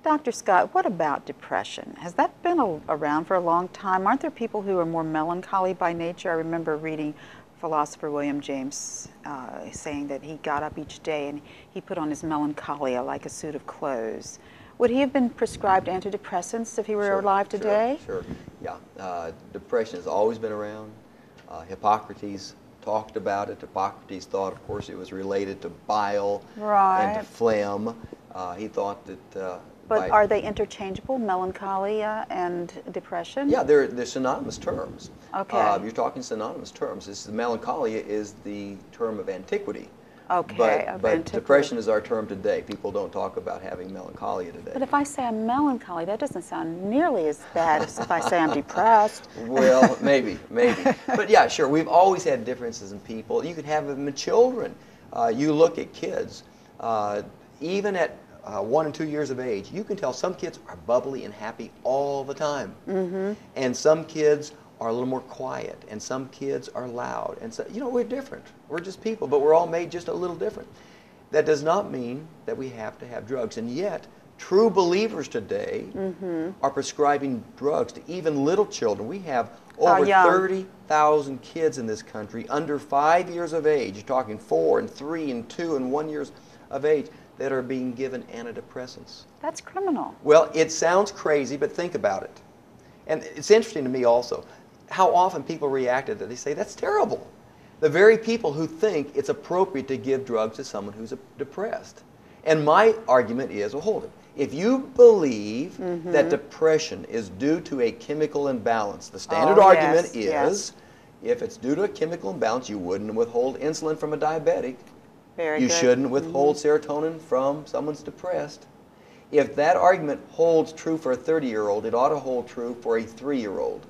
Dr. Scott, what about depression? Has that been around for a long time? Aren't there people who are more melancholy by nature? I remember reading philosopher William James saying that he got up each day and he put on his melancholia like a suit of clothes. Would he have been prescribed antidepressants if he were alive today? Sure. Yeah. Depression has always been around. Hippocrates talked about it. Hippocrates thought, of course, it was related to bile and to phlegm. He thought that... But are they interchangeable, melancholia and depression? Yeah, they're synonymous terms. Okay. You're talking synonymous terms. Melancholia is the term of antiquity. Okay, but depression is our term today. People don't talk about having melancholia today. But if I say I'm melancholy, that doesn't sound nearly as bad as if I say I'm depressed. Well, maybe. But yeah, sure, we've always had differences in people. You can have them in children. You look at kids, even at 1 and 2 years of age, you can tell some kids are bubbly and happy all the time. Mm-hmm. And some kids are a little more quiet, and some kids are loud. And so, we're different. We're just people, but we're all made just a little different. That does not mean that we have to have drugs. And yet, true believers today are prescribing drugs to even little children. We have over 30,000 kids in this country under 5 years of age. You're talking 4 and 3 and 2 and 1 years of age that are being given antidepressants. That's criminal. Well, it sounds crazy, but think about it. And it's interesting to me also how often people reacted that they say, that's terrible. The very people who think it's appropriate to give drugs to someone who's depressed. And my argument is, well, hold it. If you believe that depression is due to a chemical imbalance, the standard argument is, if it's due to a chemical imbalance, you wouldn't withhold insulin from a diabetic. You shouldn't withhold serotonin from someone's depressed. If that argument holds true for a 30-year-old, it ought to hold true for a 3-year-old.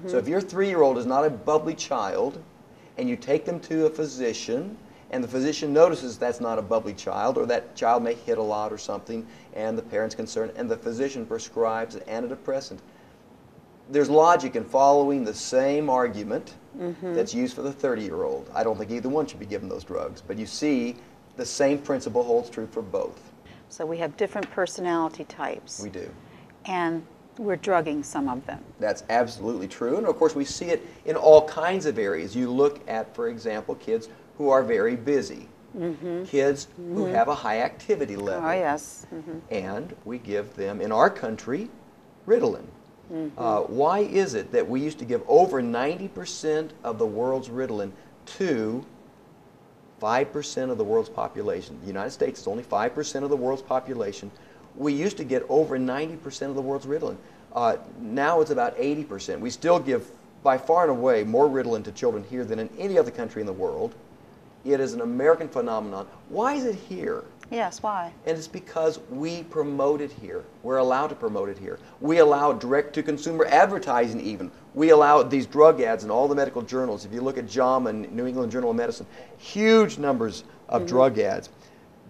So if your 3-year-old is not a bubbly child, and you take them to a physician, and the physician notices that's not a bubbly child, or that child may hit a lot or something, and the parent's concerned, and the physician prescribes an antidepressant, there's logic in following the same argument that's used for the 30-year-old. I don't think either one should be given those drugs, but you see the same principle holds true for both. So we have different personality types. We do. And we're drugging some of them. That's absolutely true. And of course we see it in all kinds of areas. You look at, for example, kids who are very busy. Kids who have a high activity level. Oh, yes. And we give them, in our country, Ritalin. Why is it that we used to give over 90% of the world's Ritalin to 5% of the world's population? The United States is only 5% of the world's population. We used to get over 90% of the world's Ritalin. Now it's about 80%. We still give, by far and away, more Ritalin to children here than in any other country in the world. It is an American phenomenon. Why is it here? Yes, why? And it's because we promote it here. We're allowed to promote it here. We allow direct-to-consumer advertising even. We allow these drug ads in all the medical journals. If you look at JAMA and New England Journal of Medicine, huge numbers of drug ads.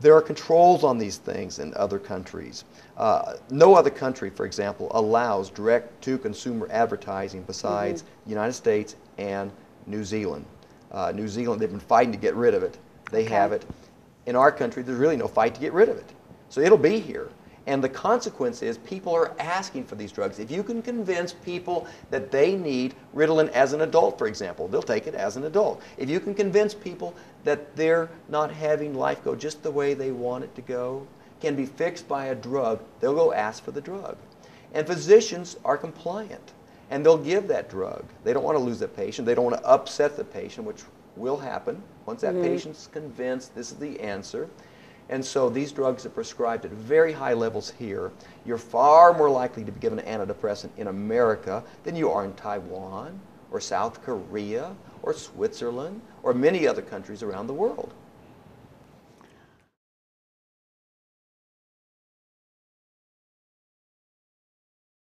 There are controls on these things in other countries. No other country, for example, allows direct-to-consumer advertising besides the United States and New Zealand. New Zealand, they've been fighting to get rid of it. They have it. In our country, there's really no fight to get rid of it. So it'll be here. And the consequence is people are asking for these drugs. If you can convince people that they need Ritalin as an adult, for example, they'll take it as an adult. If you can convince people that they're not having life go just the way they want it to go, can be fixed by a drug, they'll go ask for the drug. And physicians are compliant, and they'll give that drug. They don't want to lose that patient. They don't want to upset the patient, which will happen once that patient's convinced this is the answer. And so these drugs are prescribed at very high levels here. You're far more likely to be given an antidepressant in America than you are in Taiwan or South Korea or Switzerland or many other countries around the world.